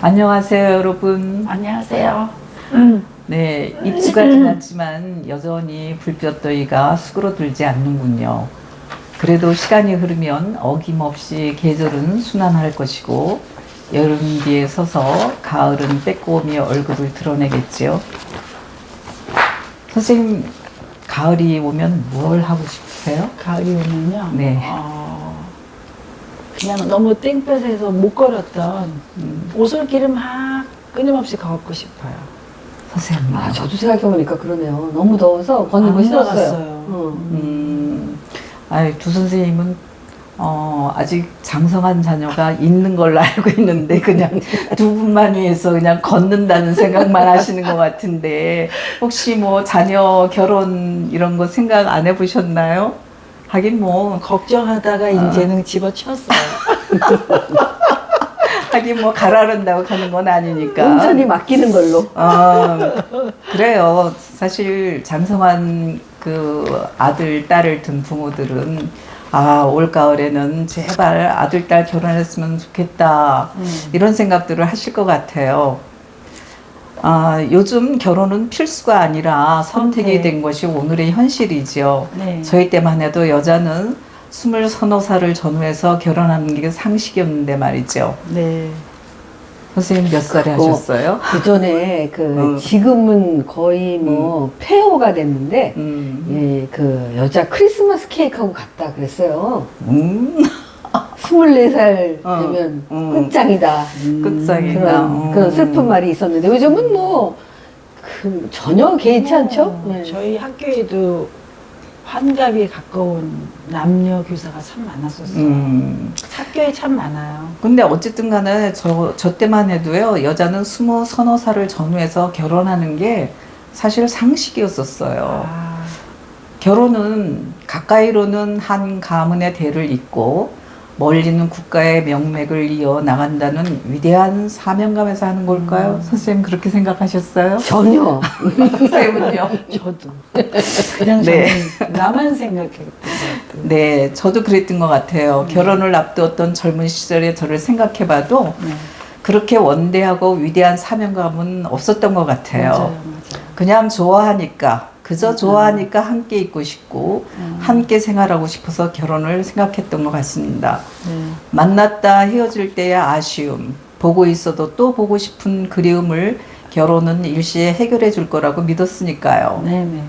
안녕하세요, 여러분. 안녕하세요. 네, 입추가 지났지만 여전히 불볕더위가 수그러들지 않는군요. 그래도 시간이 흐르면 어김없이 계절은 순환할 것이고 여름 뒤에 서서 가을은 빼꼼히 얼굴을 드러내겠지요. 선생님, 가을이 오면 뭘 하고 싶으세요? 가을이 오면요. 네. 그냥 너무 땡볕에서 못 걸었던 오솔길을 막 끊임없이 걷고 싶어요. 선생님. 저도 생각해보니까 그러네요. 너무 더워서 걷는 거 안 싫었어요. 나갔어요. 두 선생님은 아직 장성한 자녀가 있는 걸로 알고 있는데 그냥 두 분만 위해서 그냥 걷는다는 생각만 하시는 것 같은데 혹시 뭐 자녀 결혼 이런 거 생각 안 해보셨나요? 하긴 뭐 걱정하다가 이제는 집어치웠어요. 하긴 뭐 가라른다고 가는 건 아니니까. 온전히 맡기는 걸로. 그래요. 사실 장성한 그 아들, 딸을 둔 부모들은 올가을에는 제발 아들, 딸 결혼했으면 좋겠다. 이런 생각들을 하실 것 같아요. 요즘 결혼은 필수가 아니라 선택이 선택. 된 것이 오늘의 현실이죠. 네. 저희 때만 해도 여자는 20서너 살을 전후해서 결혼하는 게 상식이었는데 말이죠. 네. 선생님 몇 살에 하셨어요? 그 전에 지금은 거의 뭐 폐허가 됐는데, 예, 그 여자 크리스마스 케이크하고 같다 그랬어요. 24살 되면 끝장이다. 끝장이다. 그런 슬픈 말이 있었는데 요즘은 뭐 전혀 개의치 않죠? 네. 저희 학교에도 환갑이 가까운 남녀 교사가 참 많았었어요. 학교에 참 많아요. 근데 어쨌든 간에 저 때만 해도요, 여자는 20서너 살을 전후해서 결혼하는 게 사실 상식이었었어요. 결혼은 가까이로는 한 가문의 대를 잇고 멀리는 국가의 명맥을 이어 나간다는 위대한 사명감에서 하는 걸까요? 선생님 그렇게 생각하셨어요? 전혀. 선생님은요? 저도. 그냥 네. 저는 나만 생각했던 것 같아요. 네, 저도 그랬던 것 같아요. 결혼을 앞두었던 젊은 시절에 저를 생각해봐도 그렇게 원대하고 위대한 사명감은 없었던 것 같아요. 맞아요. 그냥 좋아하니까, 그저 좋아하니까 함께 있고 싶고 함께 생활하고 싶어서 결혼을 생각했던 것 같습니다. 네. 만났다 헤어질 때의 아쉬움, 보고 있어도 또 보고 싶은 그리움을 결혼은 일시에 해결해 줄 거라고 믿었으니까요. 네네.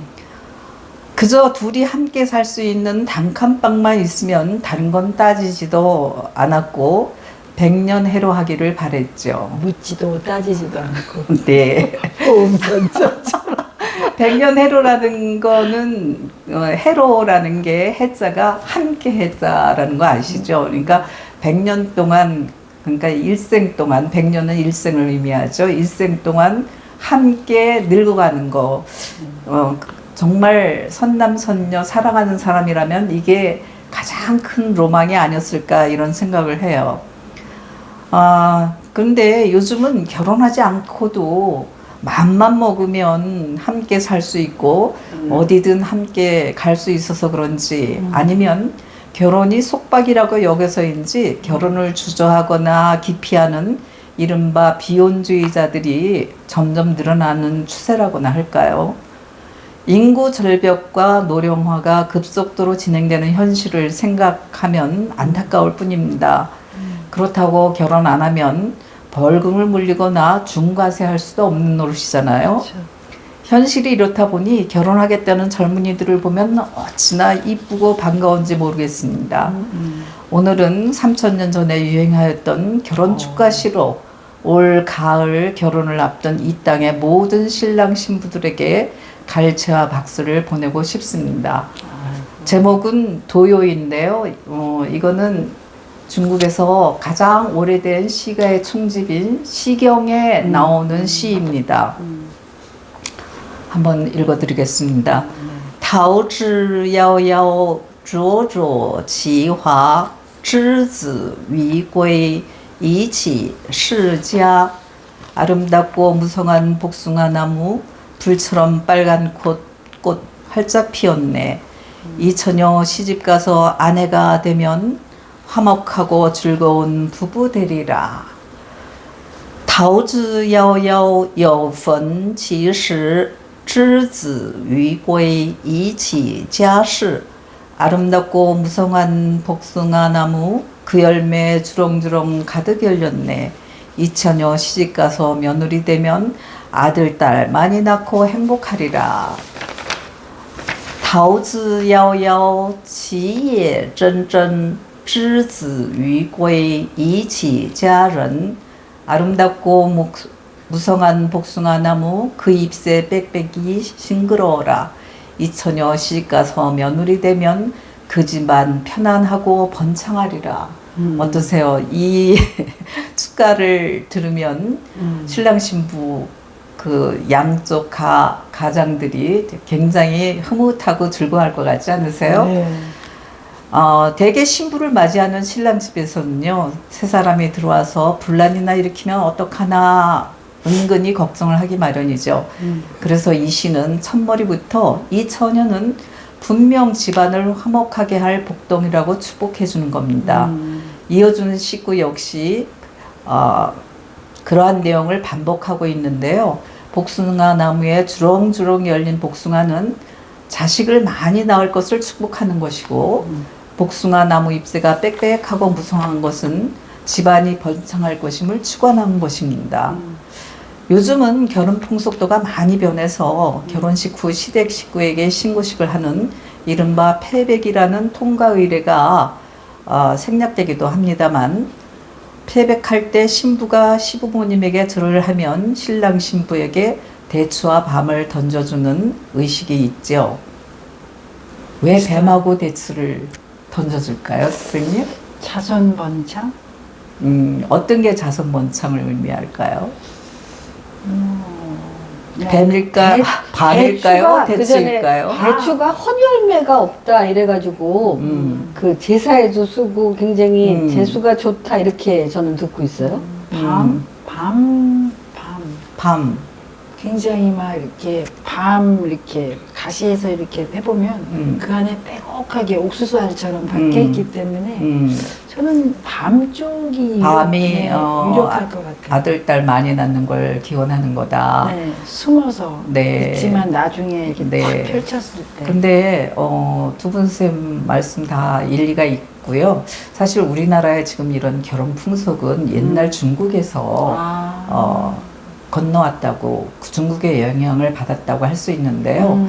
그저 둘이 함께 살 수 있는 단칸방만 있으면 다른 건 따지지도 않았고 100년 해로 하기를 바랬죠. 묻지도 따지지도 않고. 네. 호응선처. 100년 해로라는 거는 해로라는 게 해자가 함께 해자라는 거 아시죠? 그러니까 100년 동안, 그러니까 일생 동안, 100년은 일생을 의미하죠. 일생 동안 함께 늙어가는 거. 정말 선남선녀 사랑하는 사람이라면 이게 가장 큰 로망이 아니었을까 이런 생각을 해요. 그런데 요즘은 결혼하지 않고도 맘만 먹으면 함께 살 수 있고 어디든 함께 갈 수 있어서 그런지 아니면 결혼이 속박이라고 여겨서인지 결혼을 주저하거나 기피하는 이른바 비혼주의자들이 점점 늘어나는 추세라고나 할까요? 인구 절벽과 노령화가 급속도로 진행되는 현실을 생각하면 안타까울 뿐입니다. 그렇다고 결혼 안 하면 벌금을 물리거나 중과세할 수도 없는 노릇이잖아요. 그렇죠. 현실이 이렇다 보니 결혼하겠다는 젊은이들을 보면 어찌나 이쁘고 반가운지 모르겠습니다. 오늘은 3000년 전에 유행하였던 결혼 축가시로 올 가을 결혼을 앞둔 이 땅의 모든 신랑 신부들에게 갈채와 박수를 보내고 싶습니다. 제목은 도요인데요. 이거는 중국에서 가장 오래된 시가의 총집인 시경에 나오는 시입니다. 한번 읽어드리겠습니다. 桃之夭夭灼灼其华，之子于归，以启世家。 아름답고 무성한 복숭아 나무, 불처럼 빨간 꽃 활짝 피었네. 이 처녀 시집가서 아내가 되면 화목하고 즐거운 부부 되리라. 桃之夭夭，有逢其实，之子于归，以启家事. 아름답고 무성한 복숭아 나무, 그 열매 주렁주렁 가득 열렸네. 이처녀 시집가서 며느리 되면 아들, 딸 많이 낳고 행복하리라. 桃之夭夭，其叶蓁蓁，之子于归，以启家人. 아름답고 무성한 복숭아 나무, 그 잎새 빽빽이 싱그러워라. 이처녀 시집가서 며느리 되면 그 집안 편안하고 번창하리라. 어떠세요? 이 축가를 들으면 신랑 신부 그 양쪽 가장들이 굉장히 흐뭇하고 즐거워할 것 같지 않으세요? 네. 대개 신부를 맞이하는 신랑 집에서는요, 세 사람이 들어와서 분란이나 일으키면 어떡하나 은근히 걱정을 하기 마련이죠. 그래서 이 시는 첫머리부터 이 처녀는 분명 집안을 화목하게 할 복동이라고 축복해 주는 겁니다. 이어주는 시구 역시 그러한 내용을 반복하고 있는데요. 복숭아 나무에 주렁주렁 열린 복숭아는 자식을 많이 낳을 것을 축복하는 것이고, 복숭아 나무 잎새가 빽빽하고 무성한 것은 집안이 번창할 것임을 축원하는 것입니다. 요즘은 결혼 풍속도가 많이 변해서 결혼식 후 시댁 식구에게 신고식을 하는 이른바 패백이라는 통가 의례가 생략되기도 합니다만, 패백할 때 신부가 시부모님에게 절을 하면 신랑 신부에게 대추와 밤을 던져주는 의식이 있죠. 왜 뱀하고 대추를 던져줄까요, 선생님? 자손번창? 어떤 게 자손번창을 의미할까요? 뱀일까, 밤일까요, 대추일까요? 대추가 헌열매가 없다 이래가지고 그 제사에도 쓰고 굉장히 재수가 좋다 이렇게 저는 듣고 있어요. 밤. 굉장히 막 이렇게 이렇게 가시에서 이렇게 해보면 그 안에 빼곡하게 옥수수알처럼 박혀있기 때문에 저는 밤 쪽이 밤이 유력할 것 같아요. 아들, 딸 많이 낳는 걸 기원하는 거다. 네, 숨어서 네. 있지만 나중에 이렇게 네. 탁 펼쳤을 때. 근데 두 분 쌤 말씀 다 일리가 있고요. 사실 우리나라의 지금 이런 결혼 풍속은 옛날 중국에서 건너왔다고, 중국의 영향을 받았다고 할 수 있는데요.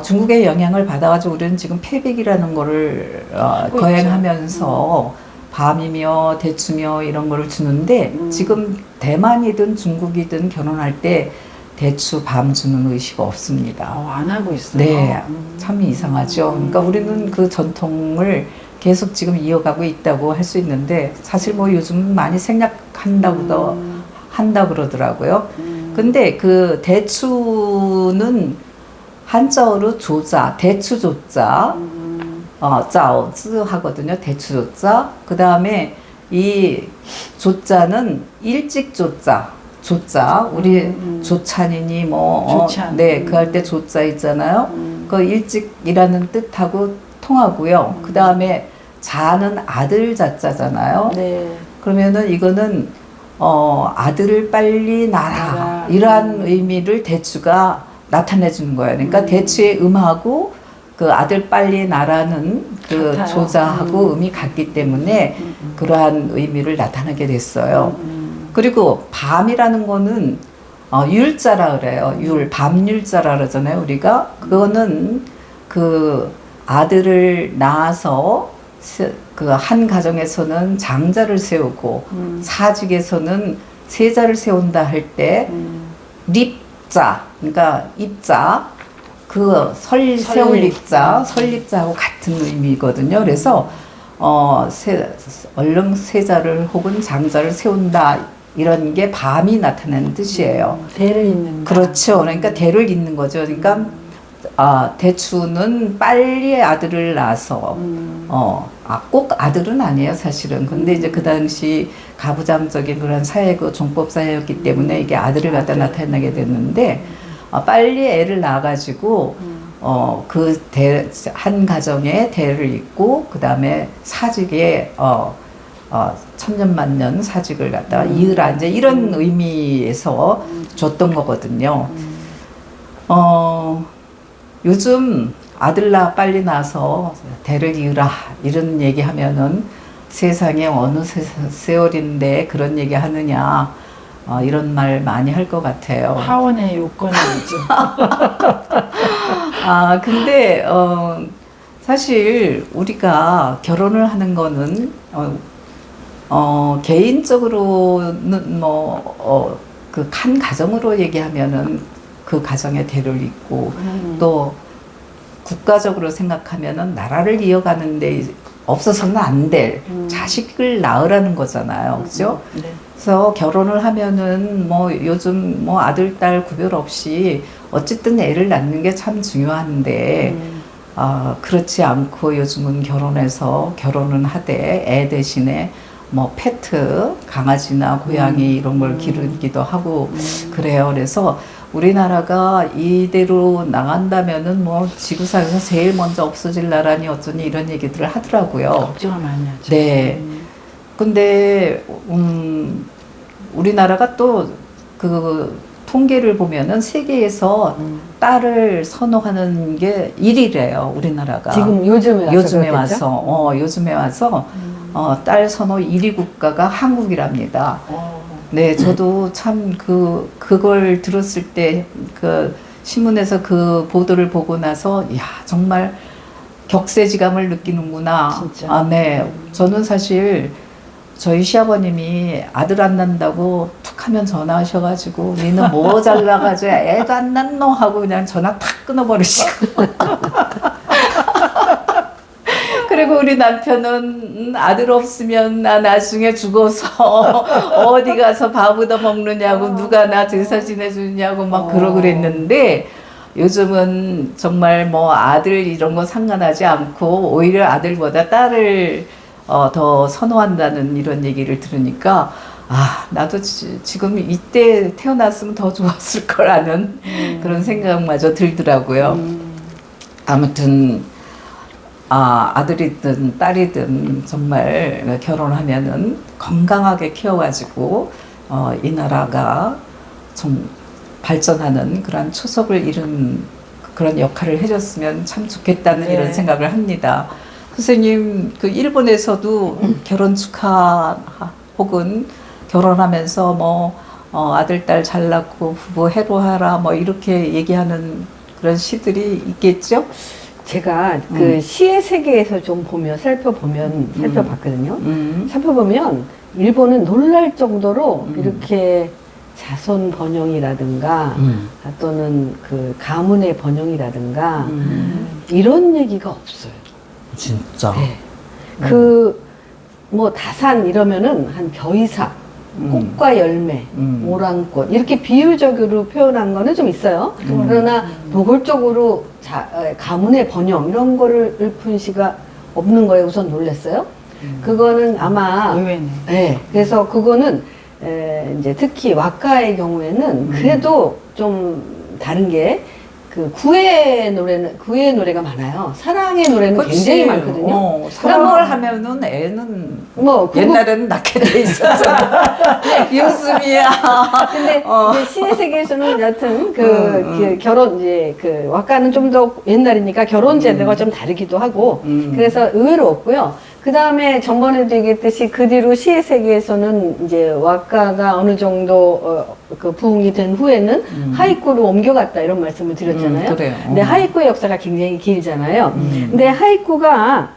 중국의 영향을 받아가지고 우리는 지금 패백이라는 거를 거행하면서 밤이며 대추며 이런 거를 주는데, 지금 대만이든 중국이든 결혼할 때 대추 밤 주는 의식 없습니다. 안 하고 있어요. 네, 참 이상하죠. 그러니까 우리는 그 전통을 계속 지금 이어가고 있다고 할 수 있는데, 사실 뭐 요즘 많이 생략한다고 한다 그러더라고요. 근데 그 대추는 한자어로 조자, 대추조자, 자오즈 하거든요. 대추조자. 그 다음에 이 조자는 일찍조자, 우리 조찬이니 조찬. 네, 그 할 때 조자 있잖아요. 그 일찍이라는 뜻하고 통하고요. 그 다음에 자는 아들 자자잖아요. 네. 그러면은 이거는 아들을 빨리 낳아라, 이러한 의미를 대추가 나타내 주는 거예요. 그러니까 대추의 음하고 그 아들 빨리 낳아라는 그 같아요. 조자하고 음이 같기 때문에 그러한 의미를 나타내게 됐어요. 그리고 밤이라는 거는 율자라 그래요. 밤율자라 그러잖아요, 우리가. 그거는 그 아들을 낳아서 그 한 가정에서는 장자를 세우고 사직에서는 세자를 세운다 할 때 립자, 그러니까 입자, 그 세울 입자, 설립자하고 같은 의미거든요. 그래서 얼른 세자를 혹은 장자를 세운다, 이런 게 밤이 나타내는 뜻이에요. 대를 잇는다. 그렇죠. 그러니까 대를 잇는 거죠. 그러니까 대추는 빨리 아들을 낳아서, 꼭 아들은 아니에요, 사실은. 근데 이제 그 당시 가부장적인 그런 그 종법 사회였기 때문에 이게 아들을 갖다 나타나게 됐는데, 빨리 애를 낳아가지고, 한 가정에 대를 잇고, 그 다음에 사직에, 천년만년 사직을 갖다가 이으라 이제 이런 의미에서 줬던 거거든요. 요즘 아들나 빨리 낳아서 대를 이으라 이런 얘기하면은 세상에 어느 세월인데 그런 얘기 하느냐 이런 말 많이 할 것 같아요. 하원의 요건이죠. 근데 사실 우리가 결혼을 하는 거는 개인적으로는 그 한 가정으로 얘기하면은 그 가정의 대를 잇고 또 국가적으로 생각하면은 나라를 이어가는데 없어서는 안 될 자식을 낳으라는 거잖아요. 그죠? 네. 그래서 결혼을 하면은 요즘 아들, 딸 구별 없이 어쨌든 애를 낳는 게 참 중요한데, 그렇지 않고 요즘은 결혼은 하되 애 대신에 페트, 강아지나 고양이 이런 걸 기르기도 하고 그래요. 그래서 우리나라가 이대로 나간다면은 지구상에서 제일 먼저 없어질 나라니 어쩌니 이런 얘기들을 하더라고요. 걱정을 많이 하죠. 네. 근데 우리나라가 또 그 통계를 보면은 세계에서 딸을 선호하는 게 1위래요. 우리나라가. 지금 요즘에 요즘에 와서 딸 선호 1위 국가가 한국이랍니다. 네, 저도 참 그걸 들었을 때 그 신문에서 그 보도를 보고 나서 정말 격세지감을 느끼는구나. 진짜. 네. 저는 사실 저희 시아버님이 아들 안 난다고 툭 하면 전화하셔가지고 니는 뭐 잘나가지고 애도 안 낳노 하고 그냥 전화 탁 끊어버리시고 그리고 우리 남편은 아들 없으면 나 나중에 죽어서 어디 가서 밥 얻어 먹느냐고 누가 나 제사 지내주냐고 막 그러고 그랬는데 요즘은 정말 아들 이런 거 상관하지 않고 오히려 아들보다 딸을 더 선호한다는 이런 얘기를 들으니까 나도 지금 이때 태어났으면 더 좋았을 거라는 그런 생각마저 들더라고요. 아무튼 아들이든 딸이든 정말 결혼하면은 건강하게 키워가지고 이 나라가 좀 발전하는 그런 초석을 이룬 그런 역할을 해줬으면 참 좋겠다는 네. 이런 생각을 합니다. 선생님, 그 일본에서도 결혼 축하 혹은 결혼하면서 아들, 딸 잘 낳고 부부 해로하라 이렇게 얘기하는 그런 시들이 있겠죠? 제가 그 시의 세계에서 좀 살펴봤거든요. 살펴보면 일본은 놀랄 정도로 이렇게 자손 번영이라든가 또는 그 가문의 번영이라든가 이런 얘기가 없어요. 진짜. 네. 다산 이러면은 한 벼이삭, 꽃과 열매, 오랑꽃 이렇게 비유적으로 표현한 거는 좀 있어요. 그러나 노골적으로 가문의 번영 이런 거를 읊은 시가 없는 거에 우선 놀랐어요. 그거는 아마 의외네. 네. 그래서 그거는 이제 특히 왁가의 경우에는 그래도 좀 다른 게 그 구애의 노래가 많아요. 사랑의 노래는 그치. 굉장히 많거든요. 사랑을 하면은 애는 그거- 옛날에는 낳게 돼 있었잖아. 요즘이야. 근데 이제 시의 세계에서는 여하튼 그 결혼 이제 그 왁가는 좀 더 옛날이니까 결혼 제도가 좀 다르기도 하고 그래서 의외로 없고요. 그 다음에 전번에도 얘기했듯이 그 뒤로 시의 세계에서는 이제 왁가가 어느 정도 그 부흥이 된 후에는 하이쿠로 옮겨갔다 이런 말씀을 드렸잖아요. 그래요. 근데 하이쿠의 역사가 굉장히 길잖아요. 근데 하이쿠가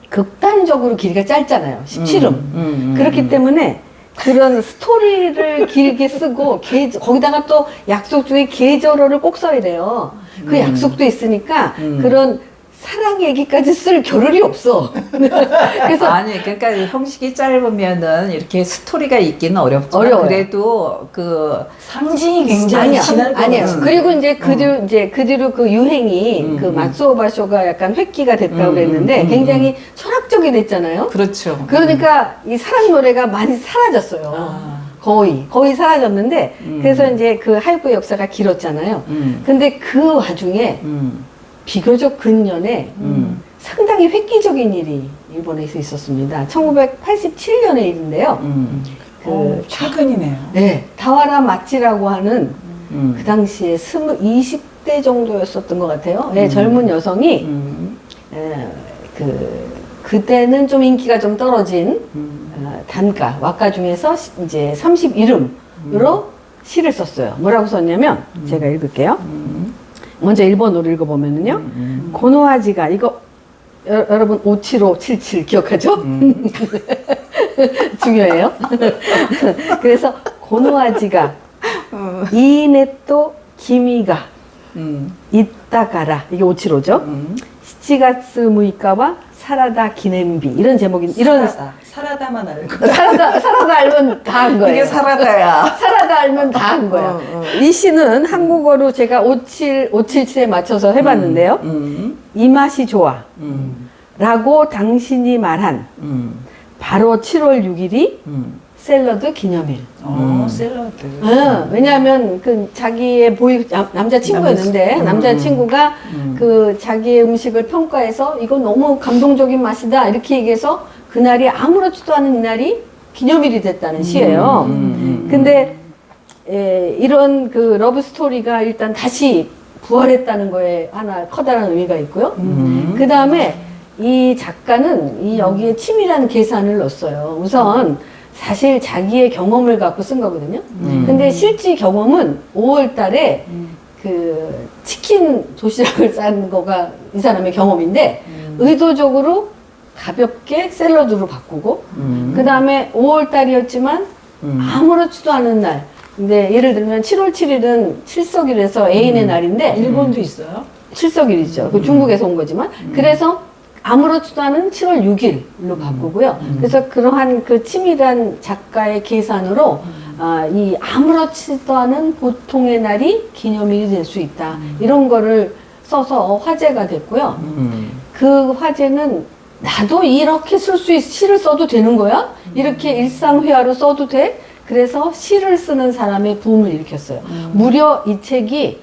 극단적으로 길이가 짧잖아요. 17음. 그렇기 때문에 그런 스토리를 길게 쓰고 거기다가 또 약속 중에 계절어를 꼭 써야 돼요. 그 약속도 있으니까 그런 사랑 얘기까지 쓸 겨를이 없어. 그래서 그러니까 형식이 짧으면은 이렇게 스토리가 있기는 어렵지만 어려워요. 그래도 상징이 굉장히 진할 것 아니야. 같아요. 그리고 이제 그 뒤로 그 유행이 그 마츠오바쇼가 약간 획기가 됐다고 그랬는데 굉장히 철학적이 됐잖아요. 그렇죠. 그러니까 이 사랑 노래가 많이 사라졌어요. 거의 사라졌는데 그래서 이제 그 하이쿠 역사가 길었잖아요. 근데 그 와중에 비교적 근년에 상당히 획기적인 일이 일본에서 있었습니다. 1987년의 일인데요. 최근이네요. 네, 다와라 마치라고 하는 그 당시에 20대 정도였었던 것 같아요. 네, 젊은 여성이 그때는 좀 인기가 좀 떨어진 단가, 왁가 중에서 이제 31음으로 시를 썼어요. 뭐라고 썼냐면 제가 읽을게요. 먼저 일본어로 읽어보면은요. 고노아지가 이거 여러분 57577 기억하죠? 중요해요. 그래서 고노아지가 이네또 기미가 이따가라 이게 575죠. 7月 6일와 사라다 기념비 이런 제목인 이런 사라다만 알고. 사라다 알면 다 한 거예요. 이게 사라다야. 사라다 알면 다 한 거예요. 이 시는 한국어로 제가 577에 맞춰서 해봤는데요. 이 맛이 좋아. 라고 당신이 말한 바로 7월 6일이 샐러드 기념일. 샐러드. 왜냐하면 그 자기의 남자친구였는데 남자친구가 그 자기의 음식을 평가해서 이거 너무 감동적인 맛이다 이렇게 얘기해서 그날이 아무렇지도 않은 이날이 기념일이 됐다는 시예요. 근데 이런 그 러브 스토리가 일단 다시 부활했다는 거에 하나 커다란 의미가 있고요. 그 다음에 이 작가는 여기에 치밀한 계산을 넣었어요. 우선 사실 자기의 경험을 갖고 쓴 거거든요. 근데 실제 경험은 5월 달에 그 치킨 도시락을 싼 거가 이 사람의 경험인데 의도적으로 가볍게 샐러드로 바꾸고 그 다음에 5월 달이었지만 아무렇지도 않은 날 근데 예를 들면 7월 7일은 칠석일에서 애인의 날인데 일본도 있어요? 칠석일이죠. 그 중국에서 온 거지만 그래서 아무렇지도 않은 7월 6일로 바꾸고요. 그래서 그러한 그 치밀한 작가의 계산으로 이 아무렇지도 않은 보통의 날이 기념일이 될 수 있다. 이런 거를 써서 화제가 됐고요. 그 화제는 나도 이렇게 시를 써도 되는 거야? 이렇게 일상회화로 써도 돼? 그래서 시를 쓰는 사람의 붐을 일으켰어요. 무려 이 책이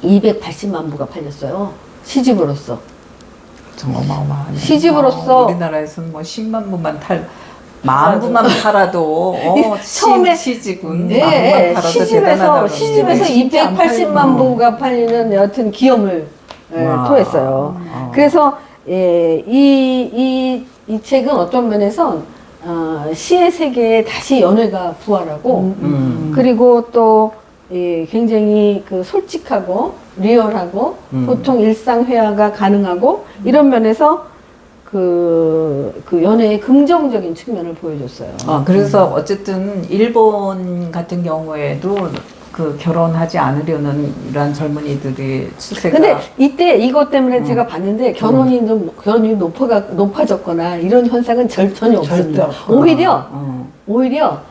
280만 부가 팔렸어요. 시집으로서. 정말 어마어마하네. 시집으로서 우리나라에서는 뭐 10만 부만 만 부만 팔아도 처음에 시집은 네, 만 부만 팔아도 대단하다고. 시집에서 280만 부가 팔리는 여튼 기염을 토했어요. 그래서 이 책은 어떤 면에서 시의 세계에 다시 연애가 부활하고 그리고 또 굉장히 그 솔직하고 리얼하고 보통 일상회화가 가능하고 이런 면에서 그 연애의 긍정적인 측면을 보여줬어요. 그래서 어쨌든 일본 같은 경우에도 그 결혼하지 않으려는 이러한 젊은이들의 추세가. 근데 이때 이것 때문에 제가 봤는데 결혼이 높아졌거나 이런 현상은 전혀 없습니다. 오히려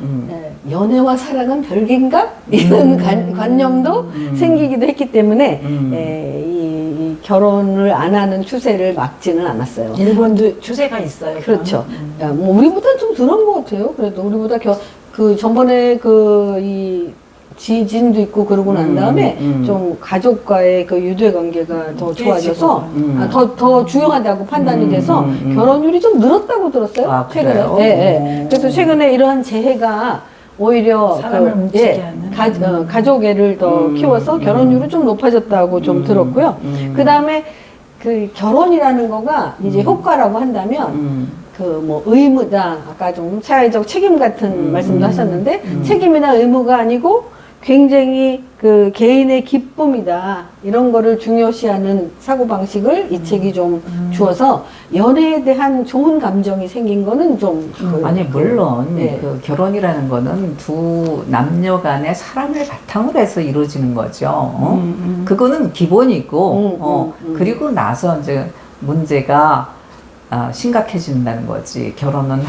연애와 사랑은 별개인가? 이런 관념도 생기기도 했기 때문에 이 결혼을 안 하는 추세를 막지는 않았어요. 일본도 추세가 있어요. 그렇죠. 뭐 우리보다 좀 덜한 것 같아요. 그래도 우리보다 그 전번에 이 지진도 있고 그러고 난 다음에 좀 가족과의 그 유대 관계가 더 좋아져서 더 중요하다고 판단이 돼서 결혼율이 좀 늘었다고 들었어요. 최근에. 예. 그래서 최근에 이러한 재해가 오히려 사람을 뭉치게 하는 가족애를 더 키워서 결혼율이 좀 높아졌다고 좀 들었고요. 그 다음에 그 결혼이라는 거가 이제 효과라고 한다면 그 뭐 의무다 아까 좀 사회적 책임 같은 말씀도 하셨는데 책임이나 의무가 아니고 굉장히 그 개인의 기쁨이다 이런 거를 중요시하는 사고방식을 이 책이 좀 주어서 연애에 대한 좋은 감정이 생긴 거는 좀 아니 물론 그 결혼이라는 거는 두 남녀 간의 사랑을 바탕으로 해서 이루어지는 거죠. 그거는 기본이고 그리고 나서 이제 문제가 심각해진다는 거지. 결혼은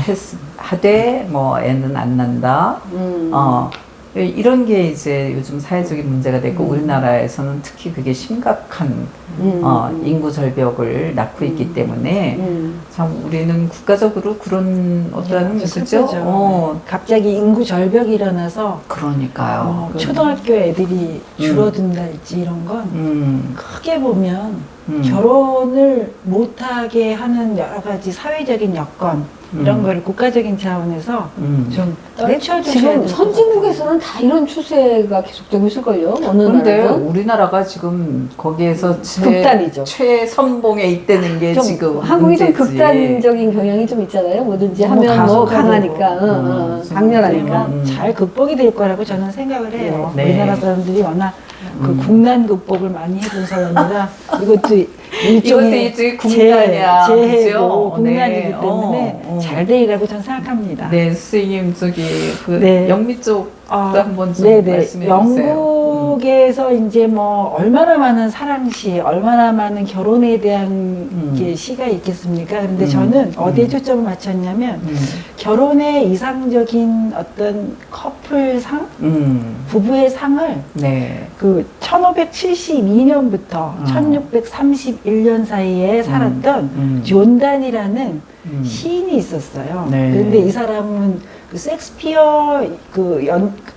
하되 뭐 애는 안 난다. 이런 게 이제 요즘 사회적인 문제가 됐고 우리나라에서는 특히 그게 심각한 인구 절벽을 낳고 있기 때문에 참 우리는 국가적으로 그런 어떤 그죠? 갑자기 인구 절벽이 일어나서 그러니까요. 초등학교 애들이 줄어든달지 이런 건 크게 보면 결혼을 못하게 하는 여러 가지 사회적인 여건 이런 거를 국가적인 차원에서 좀 떨쳐주셔야 지금 돼요. 선진국에서는 다 이런 추세가 계속되고 있을걸요? 어느 그런데 나라든? 우리나라가 지금 거기에서 극단이죠. 최선봉에 있다는 게 좀 지금 한국이 좀 문제지. 극단적인 경향이 좀 있잖아요. 뭐든지 너무 하면 뭐 가속화되고. 강하니까, 강렬하니까. 잘 극복이 될 거라고 저는 생각을 해요. 네. 우리나라 사람들이 워낙 그 국난 극복을 많이 해본 사람이라 이것도 일종의 이제 국난이야, 재해고 그죠? 국난이기 네. 때문에 잘 되리라고 저는 생각합니다. 네, 선생님 저기 그 네. 영미 쪽도 한번 좀 네네. 말씀해 주세요. 영국에서 이제 뭐 얼마나 많은 사랑시, 얼마나 많은 결혼에 대한 게 시가 있겠습니까? 근데 저는 어디에 초점을 맞췄냐면 결혼의 이상적인 어떤 커플상, 부부의 상을 네. 그 1572년부터 1631년 사이에 살았던 존단이라는 시인이 있었어요. 네. 그런데 이 사람은 그 섹스피어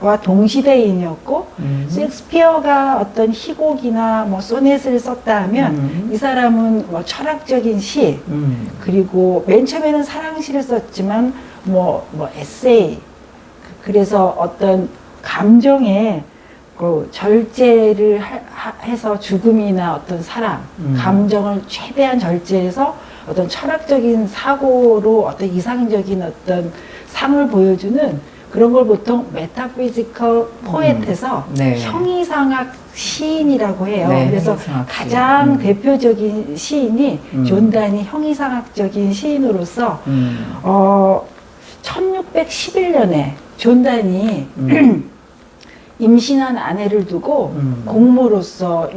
와 동시대인이었고 섹스피어가 어떤 희곡이나 뭐 소넷을 썼다 하면 이 사람은 뭐 철학적인 시 그리고 맨 처음에는 사랑시를 썼지만 뭐 에세이 그래서 어떤 감정에 그 절제를 해서 죽음이나 어떤 사랑, 감정을 최대한 절제해서 어떤 철학적인 사고로 어떤 이상적인 어떤 상을 보여주는 그런 걸 보통 메타피지컬 포엣에서 네. 형이상학 시인이라고 해요. 네, 그래서 형이상학 가장 대표적인 시인이 존단이 형이상학적인 시인으로서 1611년에 존단이 임신한 아내를 두고 공모로서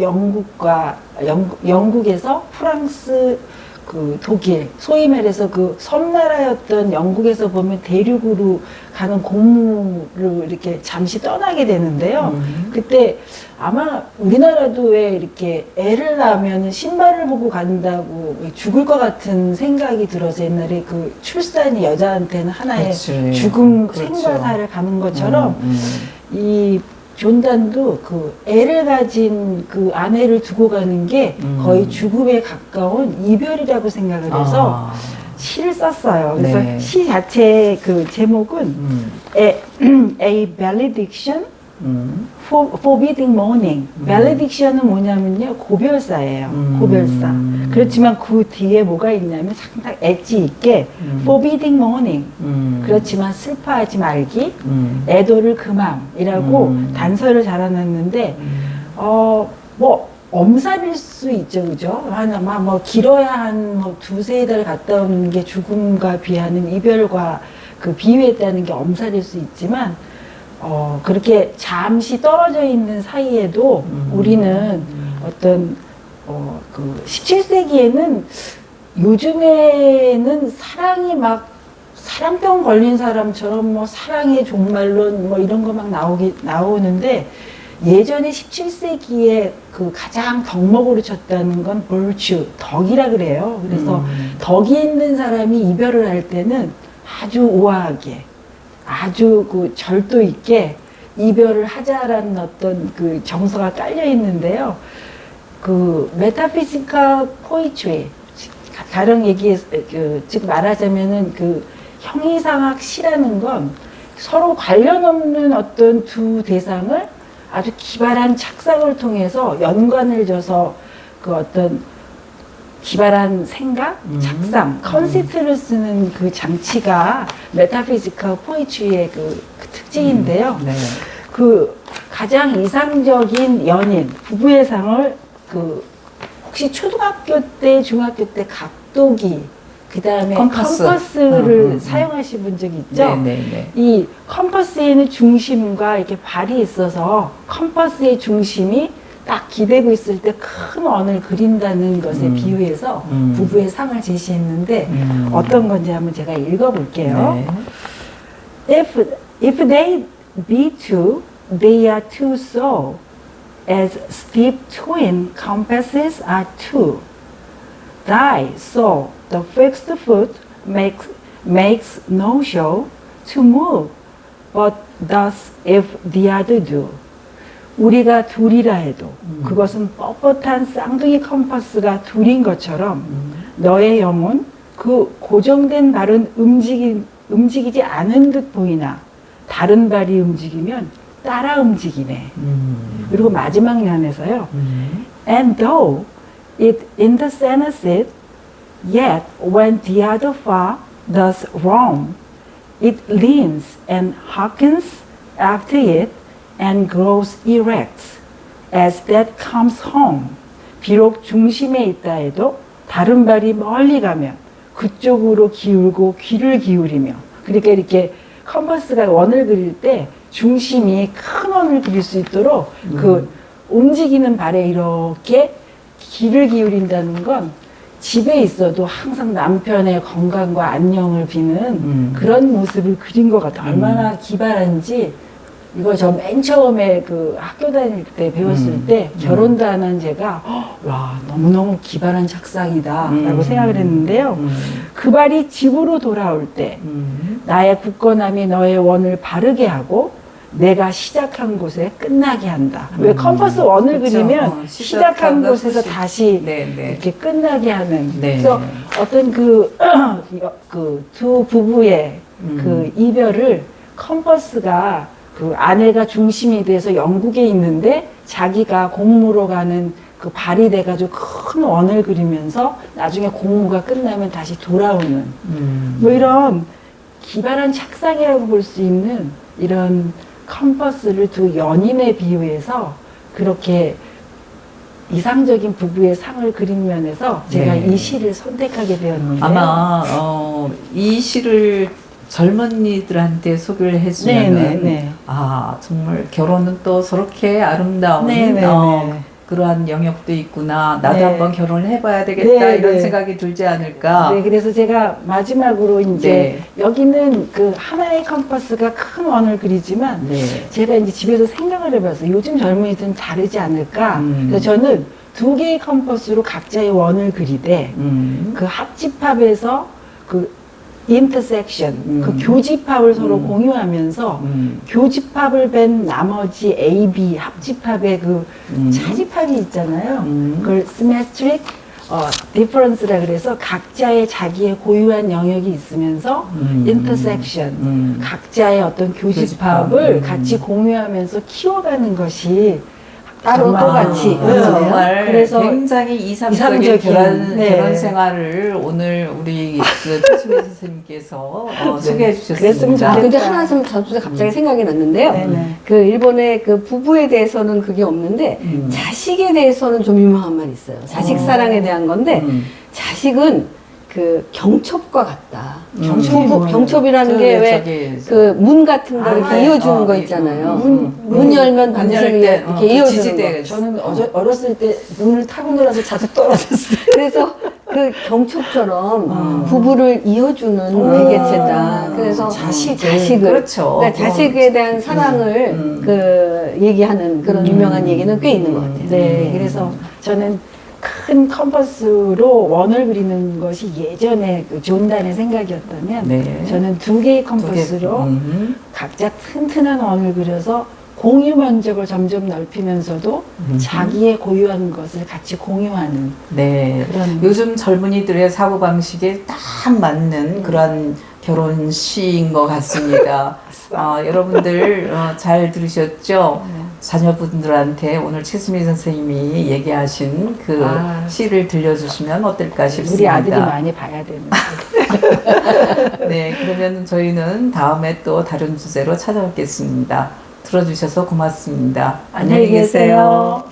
영국에서 프랑스 그 독일 소위 말해서 그 섬나라였던 영국에서 보면 대륙으로 가는 공무를 이렇게 잠시 떠나게 되는데요. 그때 아마 우리나라도 왜 이렇게 애를 낳으면 신발을 보고 간다고 죽을 것 같은 생각이 들어서 옛날에 그 출산이 여자한테는 하나의 그렇지. 죽음 그렇죠. 생과사를 가는 것처럼 이 존단도 그 애를 가진 그 아내를 두고 가는 게 거의 죽음에 가까운 이별이라고 생각을 해서 시를 썼어요. 그래서 네. 시 자체의 그 제목은 A Valediction Forbidding Mourning. Valediction은 뭐냐면요, 고별사예요. 고별사. 그렇지만 그 뒤에 뭐가 있냐면 상당히 엣지 있게 Forbidding Mourning. 그렇지만 슬퍼하지 말기, 애도를 금함이라고 단서를 달아놨는데, 뭐 엄살일 수 있죠, 그죠? 아마 뭐 길어야 한 뭐 두세 달 갔다 오는 게 죽음과 비하는 이별과 그 비유했다는 게 엄살일 수 있지만, 그렇게 잠시 떨어져 있는 사이에도 우리는 어떤, 그 17세기에는 요즘에는 사랑이 막 사랑병 걸린 사람처럼 뭐 사랑의 종말론 뭐 이런 거 막 나오는데 예전에 17세기에 그 가장 덕목으로 쳤다는 건 virtue, 덕이라 그래요. 그래서 덕이 있는 사람이 이별을 할 때는 아주 우아하게 아주 그 절도 있게 이별을 하자라는 어떤 그 정서가 깔려 있는데요. 그 메타피지컬 포이트리, 가령 즉 말하자면은 그 형이상학 시라는 건 서로 관련 없는 어떤 두 대상을 아주 기발한 착상을 통해서 연관을 줘서 그 어떤 기발한 생각, 착상, 컨셉트를 쓰는 그 장치가 메타피지컬 포이트리의 그 특징인데요. 네. 그 가장 이상적인 연인, 부부의 상을 그 혹시 초등학교 때, 중학교 때 각도기, 그 다음에 컴퍼스를 사용하신 분 적이 있죠? 네. 이 컴퍼스에는 중심과 이렇게 발이 있어서 컴퍼스의 중심이 딱 기대고 있을 때 큰 원을 그린다는 것에 비유해서 부부의 상을 제시했는데 어떤 건지 한번 제가 읽어볼게요. 네. If they be two, they are two so, as steep twin compasses are two. Thy so, the fixed foot makes no show to move, but thus if the other do. 우리가 둘이라 해도 그것은 뻣뻣한 쌍둥이 컴퍼스가 둘인 것처럼 너의 영혼 그 고정된 발은 움직이지 않은 듯 보이나 다른 발이 움직이면 따라 움직이네. 그리고 마지막 면에서요. And though it in the center sit, yet when the other far does roam, it leans and hearkens after it and grows erect as that comes home. 비록 중심에 있다 해도 다른 발이 멀리 가면 그쪽으로 기울고 귀를 기울이며, 그러니까 이렇게 컴퍼스가 원을 그릴 때 중심이 큰 원을 그릴 수 있도록 그 움직이는 발에 이렇게 귀를 기울인다는 건 집에 있어도 항상 남편의 건강과 안녕을 비는 그런 모습을 그린 것 같아요. 얼마나 기발한지. 이거 저 맨 처음에 그 학교 다닐 때 배웠을 때 결혼도 안 한 제가 와 너무너무 기발한 착상이다 라고 생각을 했는데요. 그 발이 집으로 돌아올 때 나의 굳건함이 너의 원을 바르게 하고 내가 시작한 곳에 끝나게 한다. 왜 컴퍼스 원을 그쵸. 그리면 시작한 곳에서 다시 이렇게 끝나게 하는. 그래서 어떤 그 두 부부의 그 이별을 컴퍼스가 그 아내가 중심이 돼서 영국에 있는데 자기가 공무로 가는 그 발이 돼가지고 큰 원을 그리면서 나중에 공무가 끝나면 다시 돌아오는 뭐 이런 기발한 착상이라고 볼 수 있는 이런 컴퍼스를 두 연인에 비유해서 그렇게 이상적인 부부의 상을 그린 면에서 제가 이 시를 선택하게 되었는데요. 아마 이 시를 젊은이들한테 소개를 해주면은 아 정말 결혼은 또 저렇게 아름다운 그러한 영역도 있구나. 나도 한번 결혼을 해봐야 되겠다 이런 생각이 들지 않을까. 네, 그래서 제가 마지막으로 이제 여기는 그 하나의 컴퍼스가 큰 원을 그리지만 제가 이제 집에서 생각을 해봤어요. 요즘 젊은이들은 다르지 않을까. 그래서 저는 두 개의 컴퍼스로 각자의 원을 그리되 그 합집합에서 그 intersection, 그 교집합을 서로 공유하면서 교집합을 뺀 나머지 A, B 합집합의 그 차집합이 있잖아요. 그걸 symmetric difference라 그래서 각자의 자기의 고유한 영역이 있으면서 intersection, 각자의 어떤 교집합을 같이 공유하면서 키워가는 것이 따로 똑같이. 정말 그래서 굉장히 이상적인 결혼 생활을 오늘 우리 최수미 선생님께서 소개해 주셨습니다. 아, 근데 하나 잠시 갑자기 생각이 났는데요. 그 일본의 그 부부에 대해서는 그게 없는데 자식에 대해서는 좀 유명한 말이 있어요. 자식 사랑에 대한 건데 자식은 그 경첩과 같다. 경첩이라는 게 왜 그 문 같은 거 이렇게 이어주는 거 있잖아요. 문 열면 반드시 이렇게 이어주는 거. 저는 어렸을 때 문을 타고 놀아서 자주 떨어졌어요. 그래서 그 경첩처럼 부부를 이어주는 매개체다. 그래서 자식을 그렇죠. 그러니까 자식에 대한 사랑을 그 얘기하는 그런 유명한 얘기는 꽤 있는 것 같아요. 네, 그래서 저는 큰 컴퍼스로 원을 그리는 것이 예전에 그 존단의 생각이었다면 저는 두 개의 컴퍼스로 각자 튼튼한 원을 그려서 공유 면적을 점점 넓히면서도 자기의 고유한 것을 같이 공유하는 그런 요즘 젊은이들의 사고방식에 딱 맞는 그런 결혼시인 것 같습니다. 여러분들 잘 들으셨죠? 자녀분들한테 오늘 최수미 선생님이 얘기하신 그 시를 들려주시면 어떨까 싶습니다. 우리 아들이 많이 봐야 되는데. 네, 그러면 저희는 다음에 또 다른 주제로 찾아뵙겠습니다. 들어주셔서 고맙습니다. 안녕히 계세요.